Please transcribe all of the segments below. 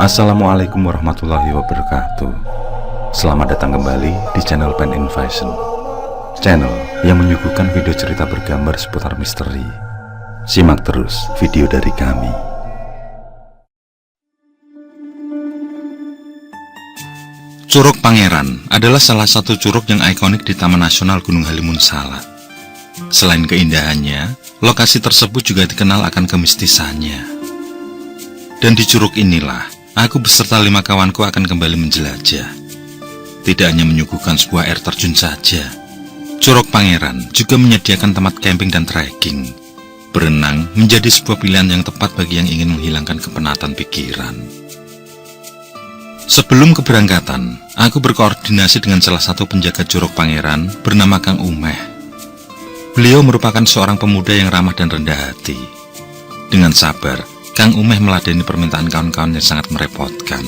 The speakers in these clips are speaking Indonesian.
Assalamualaikum warahmatullahi wabarakatuh. Selamat datang kembali di channel Pen Invasion, channel yang menyuguhkan video cerita bergambar seputar misteri. Simak terus video dari kami. Curug Pangeran adalah salah satu curug yang ikonik di Taman Nasional Gunung Halimun Salak. Selain keindahannya, lokasi tersebut juga dikenal akan kemistisannya. Dan di curug inilah aku beserta 5 kawanku akan kembali menjelajah. Tidak hanya menyuguhkan sebuah air terjun saja, Curug Pangeran juga menyediakan tempat camping dan trekking. Berenang menjadi sebuah pilihan yang tepat bagi yang ingin menghilangkan kepenatan pikiran. Sebelum keberangkatan, aku berkoordinasi dengan salah satu penjaga Curug Pangeran bernama Kang Umeh. Beliau merupakan seorang pemuda yang ramah dan rendah hati. Dengan sabar, Kang Umeh meladeni permintaan kawan-kawan yang sangat merepotkan.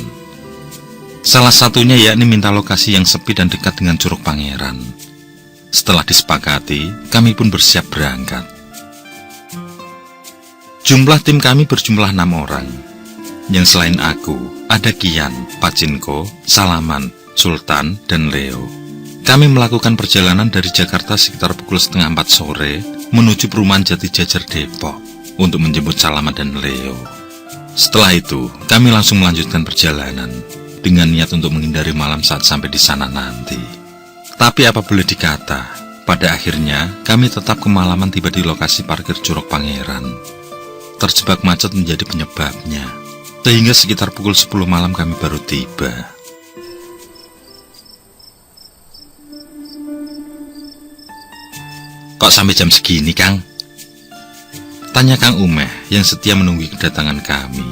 Salah satunya yakni minta lokasi yang sepi dan dekat dengan Curug Pangeran. Setelah disepakati, kami pun bersiap berangkat. Jumlah tim kami berjumlah 6 orang. Yang selain aku, ada Kian, Pacinko, Salaman, Sultan, dan Leo. Kami melakukan perjalanan dari Jakarta sekitar pukul setengah 4 sore menuju perumahan Jati Jajar Depok untuk menjemput Salaman dan Leo. Setelah itu, kami langsung melanjutkan perjalanan dengan niat untuk menghindari malam saat sampai di sana nanti. Tapi apa boleh dikata, pada akhirnya kami tetap kemalaman tiba di lokasi parkir Curug Pangeran. Terjebak macet menjadi penyebabnya, sehingga sekitar pukul 10 malam kami baru tiba. Kok sampai jam segini, Kang? Tanya Kang Umeh yang setia menunggu kedatangan kami.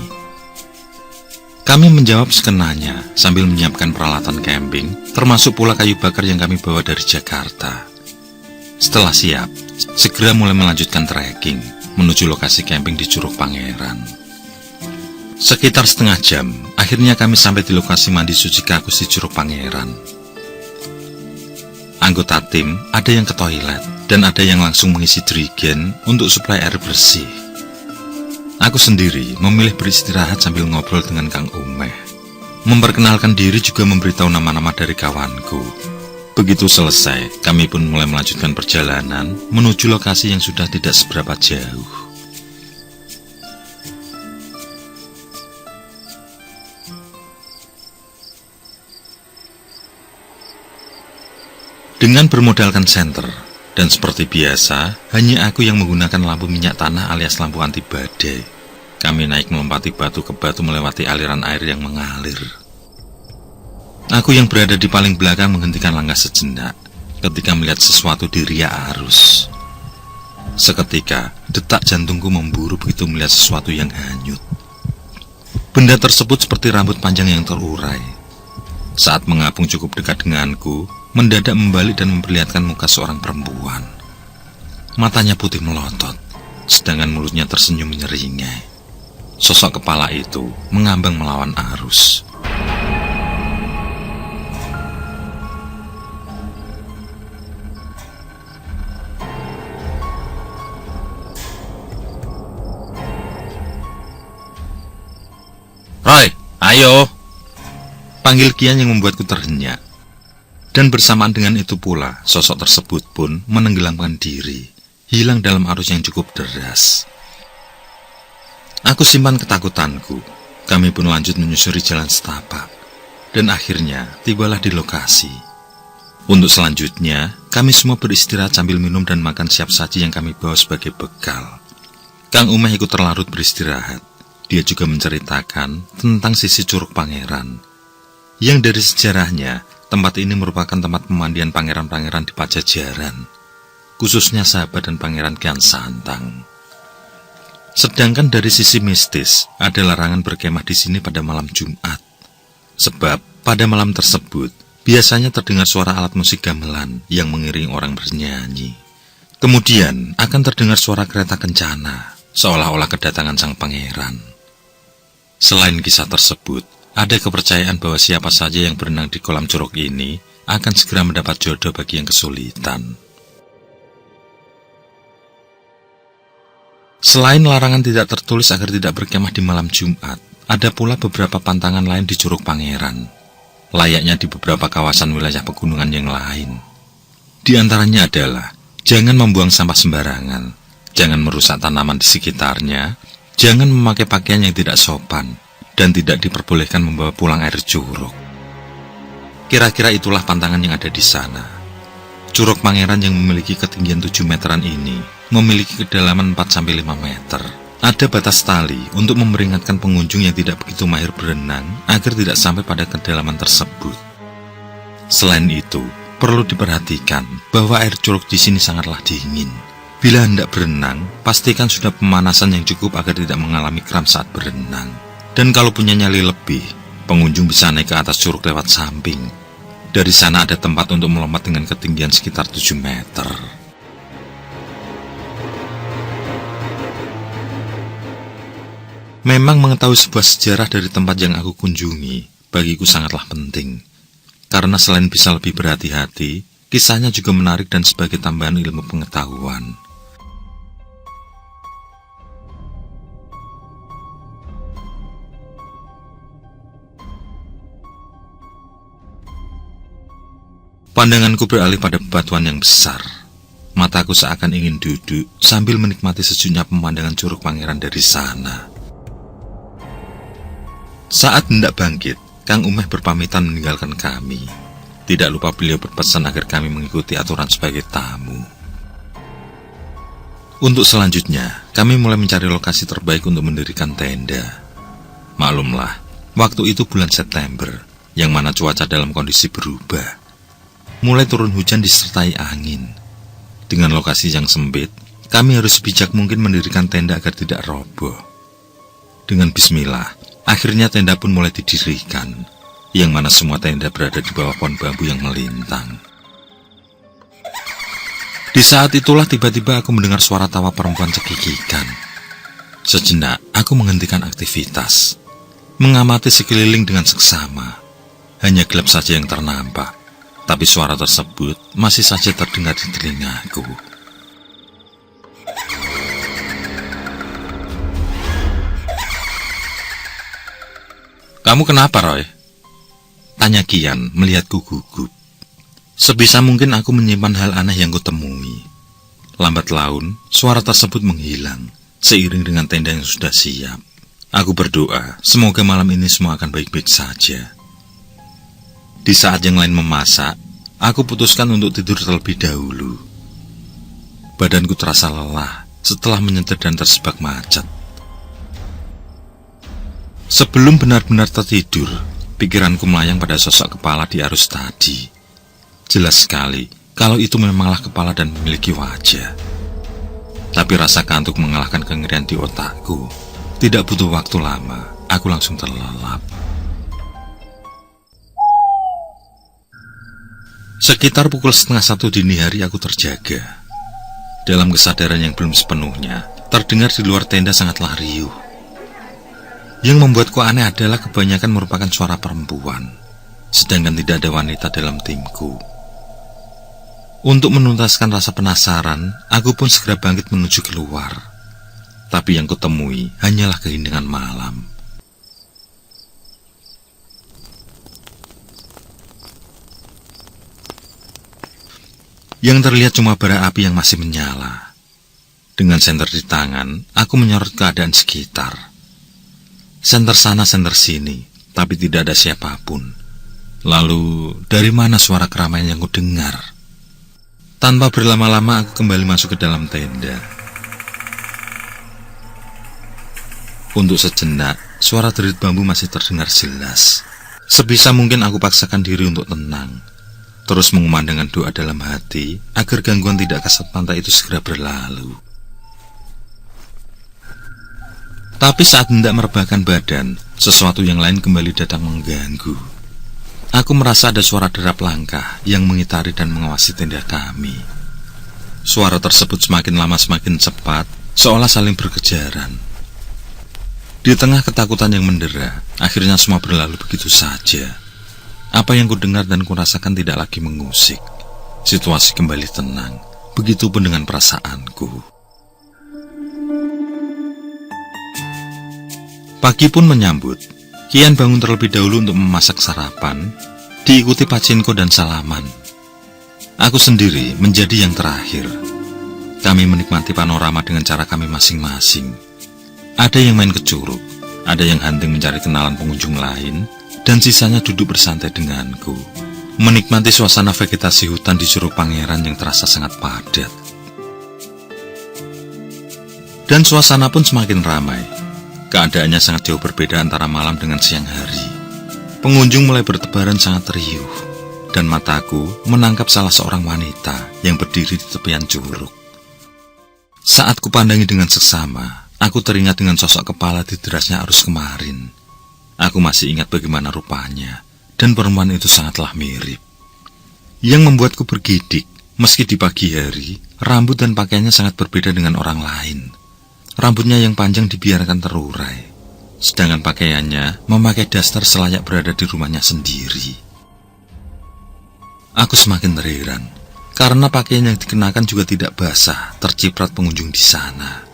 Kami menjawab sekenanya sambil menyiapkan peralatan camping, termasuk pula kayu bakar yang kami bawa dari Jakarta. Setelah siap, segera mulai melanjutkan trekking menuju lokasi camping di Curug Pangeran. Sekitar setengah jam, akhirnya kami sampai di lokasi mandi suci Kakus di Curug Pangeran. Anggota tim ada yang ke toilet dan ada yang langsung mengisi jerigen untuk suplai air bersih. Aku sendiri memilih beristirahat sambil ngobrol dengan Kang Umeh. Memperkenalkan diri juga memberitahu nama-nama dari kawanku. Begitu selesai, kami pun mulai melanjutkan perjalanan menuju lokasi yang sudah tidak seberapa jauh. Dengan bermodalkan senter, dan seperti biasa, hanya aku yang menggunakan lampu minyak tanah alias lampu anti badai. Kami naik melompati batu ke batu melewati aliran air yang mengalir. Aku yang berada di paling belakang menghentikan langkah sejenak ketika melihat sesuatu di riak arus. Seketika, detak jantungku memburu begitu melihat sesuatu yang hanyut. Benda tersebut seperti rambut panjang yang terurai. Saat mengapung cukup dekat denganku, mendadak membalik dan memperlihatkan muka seorang perempuan. Matanya putih melotot, sedangkan mulutnya tersenyum menyeringai. Sosok kepala itu mengambang melawan arus. Roy, ayo! Panggil Kian yang membuatku terhenyak. Dan bersamaan dengan itu pula, sosok tersebut pun menenggelamkan diri, hilang dalam arus yang cukup deras. Aku simpan ketakutanku. Kami pun lanjut menyusuri jalan setapak. Dan akhirnya, tibalah di lokasi. Untuk selanjutnya, kami semua beristirahat sambil minum dan makan siap saji yang kami bawa sebagai bekal. Kang Umeh ikut terlarut beristirahat. Dia juga menceritakan tentang sisi Curug Pangeran, yang dari sejarahnya, tempat ini merupakan tempat pemandian pangeran-pangeran di Pajajaran, khususnya sahabat dan Pangeran Kian Santang. Sedangkan dari sisi mistis, ada larangan berkemah di sini pada malam Jumat. Sebab pada malam tersebut, biasanya terdengar suara alat musik gamelan yang mengiringi orang bernyanyi. Kemudian akan terdengar suara kereta kencana, seolah-olah kedatangan sang pangeran. Selain kisah tersebut, ada kepercayaan bahwa siapa saja yang berenang di kolam curug ini akan segera mendapat jodoh bagi yang kesulitan. Selain larangan tidak tertulis agar tidak berkemah di malam Jumat, ada pula beberapa pantangan lain di Curug Pangeran, layaknya di beberapa kawasan wilayah pegunungan yang lain. Di antaranya adalah, jangan membuang sampah sembarangan, jangan merusak tanaman di sekitarnya, jangan memakai pakaian yang tidak sopan, dan tidak diperbolehkan membawa pulang air curug. Kira-kira itulah pantangan yang ada di sana. Curug Pangeran yang memiliki ketinggian 7 meteran ini memiliki kedalaman 4-5 meter. Ada batas tali untuk memperingatkan pengunjung yang tidak begitu mahir berenang agar tidak sampai pada kedalaman tersebut. Selain itu, perlu diperhatikan bahwa air curug di sini sangatlah dingin. Bila hendak berenang, pastikan sudah pemanasan yang cukup agar tidak mengalami kram saat berenang. Dan kalau punya nyali lebih, pengunjung bisa naik ke atas curug lewat samping. Dari sana ada tempat untuk melompat dengan ketinggian sekitar 7 meter. Memang mengetahui sebuah sejarah dari tempat yang aku kunjungi, bagiku sangatlah penting. Karena selain bisa lebih berhati-hati, kisahnya juga menarik dan sebagai tambahan ilmu pengetahuan. Pandanganku beralih pada bebatuan yang besar. Mataku seakan ingin duduk sambil menikmati sejuknya pemandangan Curug Pangeran dari sana. Saat hendak bangkit, Kang Umeh berpamitan meninggalkan kami. Tidak lupa beliau berpesan agar kami mengikuti aturan sebagai tamu. Untuk selanjutnya, kami mulai mencari lokasi terbaik untuk mendirikan tenda. Maklumlah, waktu itu bulan September, yang mana cuaca dalam kondisi berubah. Mulai turun hujan disertai angin. Dengan lokasi yang sempit, kami harus sebijak mungkin mendirikan tenda agar tidak roboh. Dengan bismillah, akhirnya tenda pun mulai didirikan, yang mana semua tenda berada di bawah pohon bambu yang melintang. Di saat itulah tiba-tiba aku mendengar suara tawa perempuan cekikikan. Sejenak, aku menghentikan aktivitas, mengamati sekeliling dengan seksama. Hanya gelap saja yang ternampak, tapi suara tersebut masih saja terdengar di telingaku. "Kamu kenapa, Roy?" tanya Kian melihatku gugup. Sebisa mungkin aku menyimpan hal aneh yang kutemui. Lambat laun, suara tersebut menghilang, seiring dengan tenda yang sudah siap. Aku berdoa, semoga malam ini semua akan baik-baik saja. Di saat yang lain memasak, aku putuskan untuk tidur terlebih dahulu. Badanku terasa lelah setelah menyetir dan terjebak macet. Sebelum benar-benar tertidur, pikiranku melayang pada sosok kepala di arus tadi. Jelas sekali kalau itu memanglah kepala dan memiliki wajah. Tapi rasa kantuk mengalahkan kengerian di otakku. Tidak butuh waktu lama, aku langsung terlelap. Sekitar pukul 12:30 dini hari aku terjaga. Dalam kesadaran yang belum sepenuhnya, terdengar di luar tenda sangatlah riuh. Yang membuatku aneh adalah kebanyakan merupakan suara perempuan, sedangkan tidak ada wanita dalam timku. Untuk menuntaskan rasa penasaran, aku pun segera bangkit menuju keluar. Tapi yang kutemui hanyalah keheningan malam. Yang terlihat cuma bara api yang masih menyala. Dengan senter di tangan, aku menyorot keadaan sekitar. Senter sana, senter sini, tapi tidak ada siapapun. Lalu, dari mana suara keramaian yang kudengar? Tanpa berlama-lama, aku kembali masuk ke dalam tenda. Untuk sejenak, suara derit bambu masih terdengar jelas. Sebisa mungkin aku paksakan diri untuk tenang, terus mengumandangkan doa dalam hati agar gangguan tidak kasat mata itu segera berlalu. Tapi saat hendak merebahkan badan, sesuatu yang lain kembali datang mengganggu. Aku merasa ada suara derap langkah yang mengitari dan mengawasi tenda kami. Suara tersebut semakin lama semakin cepat, seolah saling berkejaran. Di tengah ketakutan yang mendera, akhirnya semua berlalu begitu saja. Apa yang kudengar dan kurasakan tidak lagi mengusik. Situasi kembali tenang, begitupun dengan perasaanku. Pagi pun menyambut. Kian bangun terlebih dahulu untuk memasak sarapan, diikuti Pacinko dan salaman. Aku sendiri menjadi yang terakhir. Kami menikmati panorama dengan cara kami masing-masing. Ada yang main ke curug, ada yang hunting mencari kenalan pengunjung lain, dan sisanya duduk bersantai denganku, menikmati suasana vegetasi hutan di Curug Pangeran yang terasa sangat padat. Dan suasana pun semakin ramai. Keadaannya sangat jauh berbeda antara malam dengan siang hari. Pengunjung mulai bertebaran sangat riuh, dan mataku menangkap salah seorang wanita yang berdiri di tepian curug. Saat kupandangi dengan seksama, aku teringat dengan sosok kepala di derasnya arus kemarin. Aku masih ingat bagaimana rupanya, dan perempuan itu sangatlah mirip. Yang membuatku bergidik, meski di pagi hari, rambut dan pakaiannya sangat berbeda dengan orang lain. Rambutnya yang panjang dibiarkan terurai, sedangkan pakaiannya memakai daster selayak berada di rumahnya sendiri. Aku semakin terheran, karena pakaian yang dikenakan juga tidak basah, terciprat pengunjung di sana.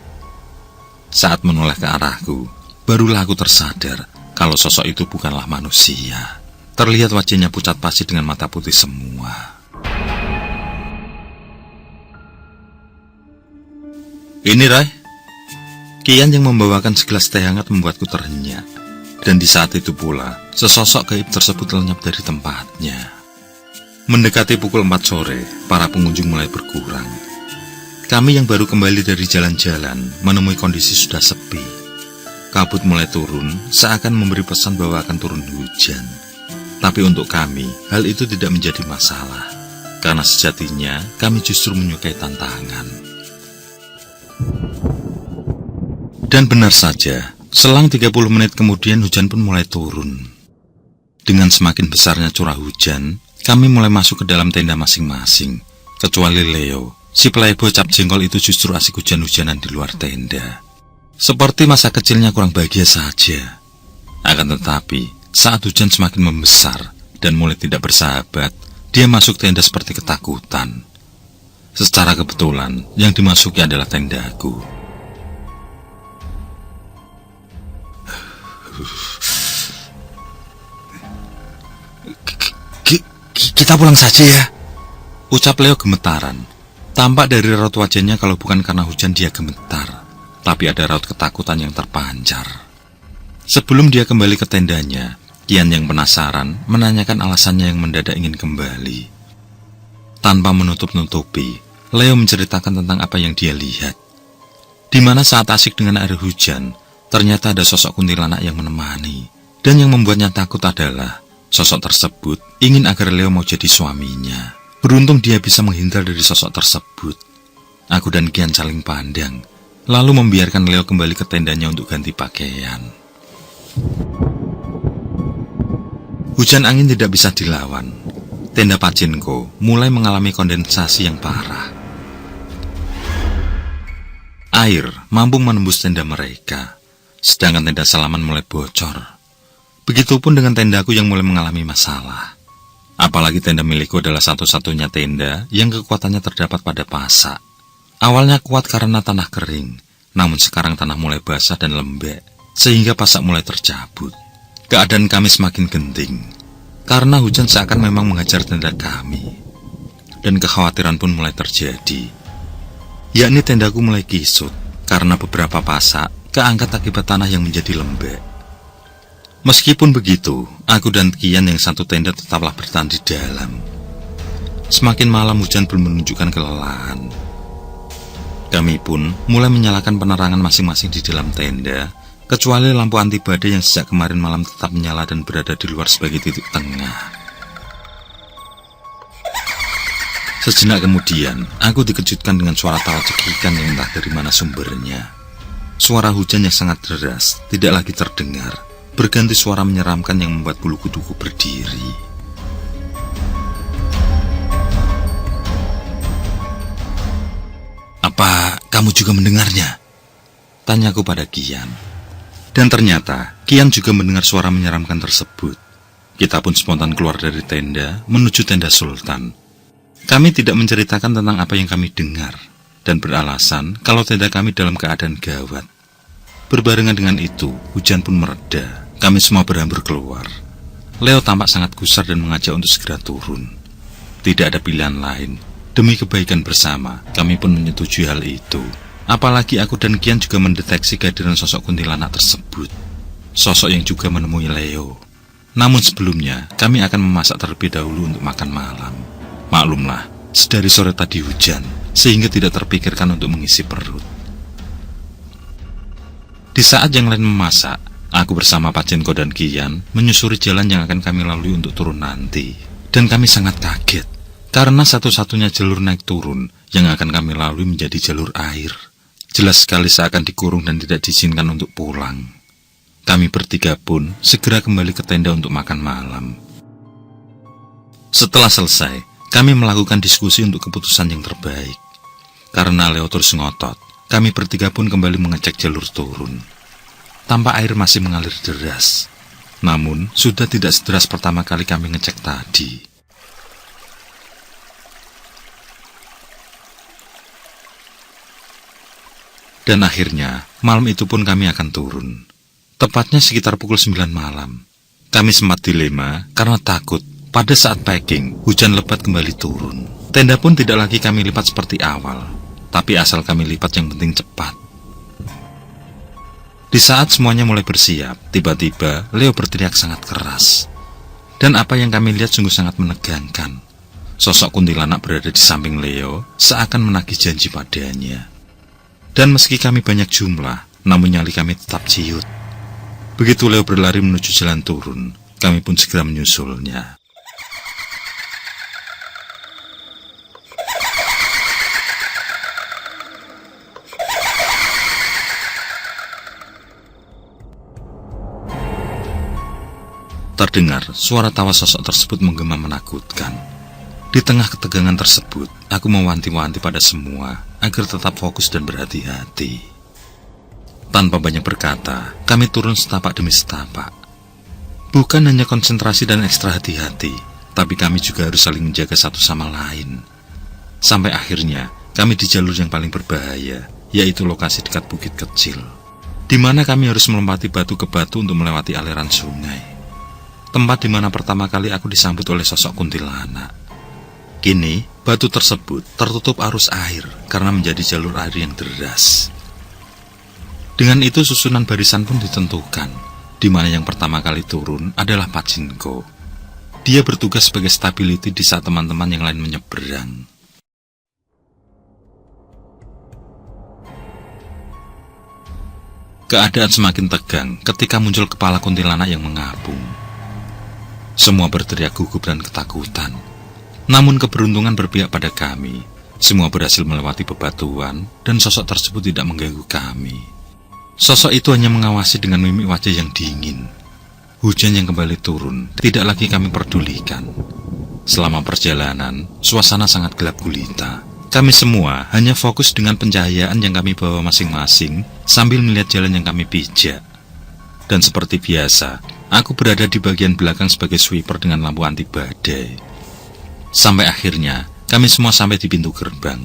Saat menoleh ke arahku, barulah aku tersadar kalau sosok itu bukanlah manusia. Terlihat wajahnya pucat pasi dengan mata putih semua. Ini, Rai. Kian yang membawakan segelas teh hangat membuatku terhenyak. Dan di saat itu pula, sesosok gaib tersebut lenyap dari tempatnya. Mendekati pukul 4 sore, para pengunjung mulai berkurang. Kami yang baru kembali dari jalan-jalan menemui kondisi sudah sepi. Kabut mulai turun, seakan memberi pesan bahwa akan turun hujan. Tapi untuk kami, hal itu tidak menjadi masalah. Karena sejatinya, kami justru menyukai tantangan. Dan benar saja, selang 30 menit kemudian hujan pun mulai turun. Dengan semakin besarnya curah hujan, kami mulai masuk ke dalam tenda masing-masing. Kecuali Leo, si playboy cap jengkol itu justru asik hujan-hujanan di luar tenda. Seperti masa kecilnya kurang bahagia saja. Akan tetapi, saat hujan semakin membesar dan mulai tidak bersahabat, dia masuk tenda seperti ketakutan. Secara kebetulan, yang dimasuki adalah tendaku. Kita pulang saja ya, ucap Leo gemetaran. Tampak dari raut wajahnya kalau bukan karena hujan dia gemetar, tapi ada raut ketakutan yang terpancar. Sebelum dia kembali ke tendanya, Kian yang penasaran menanyakan alasannya yang mendadak ingin kembali. Tanpa menutup-nutupi, Leo menceritakan tentang apa yang dia lihat. Di mana saat asik dengan air hujan, ternyata ada sosok kuntilanak yang menemani. Dan yang membuatnya takut adalah sosok tersebut ingin agar Leo mau jadi suaminya. Beruntung dia bisa menghindar dari sosok tersebut. Aku dan Kian saling pandang, lalu membiarkan Leo kembali ke tendanya untuk ganti pakaian. Hujan angin tidak bisa dilawan. Tenda Pacinko mulai mengalami kondensasi yang parah. Air mampu menembus tenda mereka, sedangkan tenda Salaman mulai bocor. Begitupun dengan tendaku yang mulai mengalami masalah. Apalagi tenda milikku adalah satu-satunya tenda yang kekuatannya terdapat pada pasak. Awalnya kuat karena tanah kering, namun sekarang tanah mulai basah dan lembek, sehingga pasak mulai tercabut. Keadaan kami semakin genting, karena hujan seakan memang menghajar tenda kami. Dan kekhawatiran pun mulai terjadi, yakni tendaku mulai kisut, karena beberapa pasak keangkat akibat tanah yang menjadi lembek. Meskipun begitu, aku dan Kian yang satu tenda tetaplah bertahan di dalam. Semakin malam hujan pun menunjukkan kelelahan. Kami pun mulai menyalakan penerangan masing-masing di dalam tenda, kecuali lampu anti badai yang sejak kemarin malam tetap menyala dan berada di luar sebagai titik tengah. Sejenak kemudian, aku dikejutkan dengan suara tawa cekikan yang entah dari mana sumbernya. Suara hujan yang sangat deras tidak lagi terdengar, berganti suara menyeramkan yang membuat bulu kuduku berdiri. Apa kamu juga mendengarnya? Tanyaku pada Kian. Dan ternyata Kian juga mendengar suara menyeramkan tersebut. Kita pun spontan keluar dari tenda menuju tenda Sultan. Kami tidak menceritakan tentang apa yang kami dengar, dan beralasan kalau tenda kami dalam keadaan gawat. Berbarengan dengan itu, hujan pun mereda. Kami semua berhambur keluar. Leo tampak sangat gusar dan mengajak untuk segera turun. Tidak ada pilihan lain. Demi kebaikan bersama, kami pun menyetujui hal itu. Apalagi aku dan Kian juga mendeteksi kehadiran sosok kuntilanak tersebut. Sosok yang juga menemui Leo. Namun sebelumnya, kami akan memasak terlebih dahulu untuk makan malam. Maklumlah, sedari sore tadi hujan, sehingga tidak terpikirkan untuk mengisi perut. Di saat yang lain memasak, aku bersama Pak Jenko dan Kian menyusuri jalan yang akan kami lalui untuk turun nanti. Dan kami sangat kaget, karena satu-satunya jalur naik turun yang akan kami lalui menjadi jalur air. Jelas sekali seakan dikurung dan tidak diizinkan untuk pulang. Kami bertiga pun segera kembali ke tenda untuk makan malam. Setelah selesai, kami melakukan diskusi untuk keputusan yang terbaik. Karena Leo terus ngotot, kami bertiga pun kembali mengecek jalur turun. Tampak air masih mengalir deras. Namun, sudah tidak sederas pertama kali kami ngecek tadi. Dan akhirnya, malam itu pun kami akan turun. Tepatnya sekitar pukul 9 malam. Kami sempat dilema karena takut pada saat packing, hujan lebat kembali turun. Tenda pun tidak lagi kami lipat seperti awal, tapi asal kami lipat yang penting cepat. Di saat semuanya mulai bersiap, tiba-tiba Leo berteriak sangat keras. Dan apa yang kami lihat sungguh sangat menegangkan. Sosok kuntilanak berada di samping Leo, seakan menagih janji padanya. Dan meski kami banyak jumlah, namun nyali kami tetap ciut. Begitu Leo berlari menuju jalan turun, kami pun segera menyusulnya. Terdengar suara tawa sosok tersebut menggema menakutkan. Di tengah ketegangan tersebut, aku mewanti-wanti pada semua agar tetap fokus dan berhati-hati. Tanpa banyak berkata, kami turun setapak demi setapak. Bukan hanya konsentrasi dan ekstra hati-hati, tapi kami juga harus saling menjaga satu sama lain. Sampai akhirnya, kami di jalur yang paling berbahaya, yaitu lokasi dekat bukit kecil, di mana kami harus melompati batu ke batu untuk melewati aliran sungai. Tempat di mana pertama kali aku disambut oleh sosok kuntilanak. Kini, batu tersebut tertutup arus air karena menjadi jalur air yang deras. Dengan itu susunan barisan pun ditentukan, di mana yang pertama kali turun adalah Pak Jinko. Dia bertugas sebagai stability di saat teman-teman yang lain menyeberang. Keadaan semakin tegang ketika muncul kepala kuntilanak yang mengapung. Semua berteriak gugup dan ketakutan. Namun keberuntungan berpihak pada kami. Semua berhasil melewati bebatuan dan sosok tersebut tidak mengganggu kami. Sosok itu hanya mengawasi dengan mimik wajah yang dingin. Hujan yang kembali turun tidak lagi kami pedulikan. Selama perjalanan, suasana sangat gelap gulita. Kami semua hanya fokus dengan pencahayaan yang kami bawa masing-masing sambil melihat jalan yang kami pijak. Dan seperti biasa, aku berada di bagian belakang sebagai sweeper dengan lampu anti badai. Sampai akhirnya, kami semua sampai di pintu gerbang.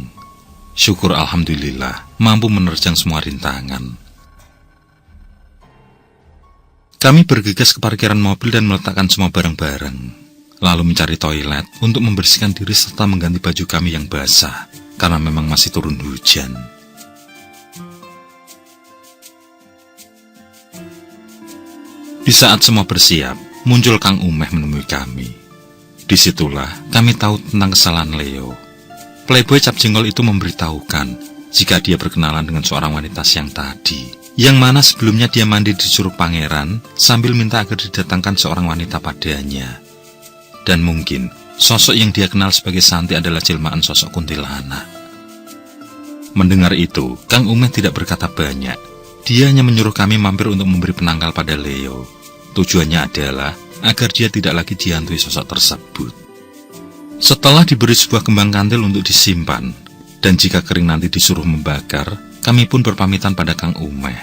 Syukur alhamdulillah, mampu menerjang semua rintangan. Kami bergegas ke parkiran mobil dan meletakkan semua barang-barang. Lalu mencari toilet untuk membersihkan diri serta mengganti baju kami yang basah, karena memang masih turun hujan. Di saat semua bersiap, muncul Kang Umeh menemui kami. Disitulah kami tahu tentang kesalahan Leo. Playboy Cap Jengkol itu memberitahukan jika dia berkenalan dengan seorang wanita siang tadi, yang mana sebelumnya dia mandi di Curug Pangeran sambil minta agar didatangkan seorang wanita padanya. Dan mungkin sosok yang dia kenal sebagai Santi adalah jelmaan sosok kuntilanak. Mendengar itu, Kang Umeh tidak berkata banyak. Dia hanya menyuruh kami mampir untuk memberi penangkal pada Leo. Tujuannya adalah agar dia tidak lagi dihantui sosok tersebut. Setelah diberi sebuah kembang kantil untuk disimpan, dan jika kering nanti disuruh membakar, kami pun berpamitan pada Kang Umeh.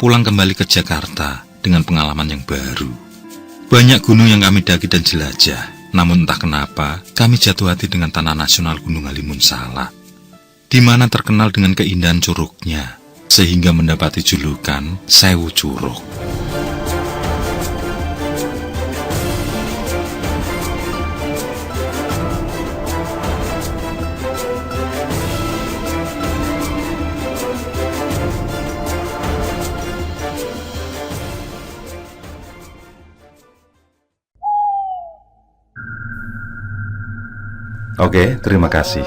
Pulang kembali ke Jakarta dengan pengalaman yang baru. Banyak gunung yang kami daki dan jelajah, namun entah kenapa kami jatuh hati dengan tanah nasional Gunung Halimun Salak, di mana terkenal dengan keindahan curugnya, sehingga mendapati julukan Sewu Curug. Oke, terima kasih.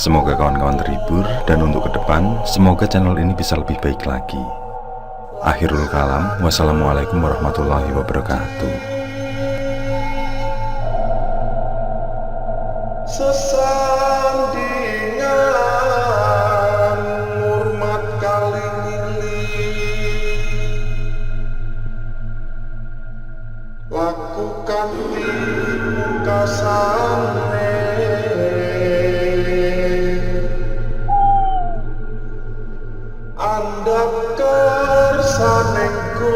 Semoga kawan-kawan terhibur, dan untuk ke depan, semoga channel ini bisa lebih baik lagi. Akhirul kalam, wassalamualaikum warahmatullahi wabarakatuh. Sesandingan hormat kali lakukan pungkasane andap kersanengku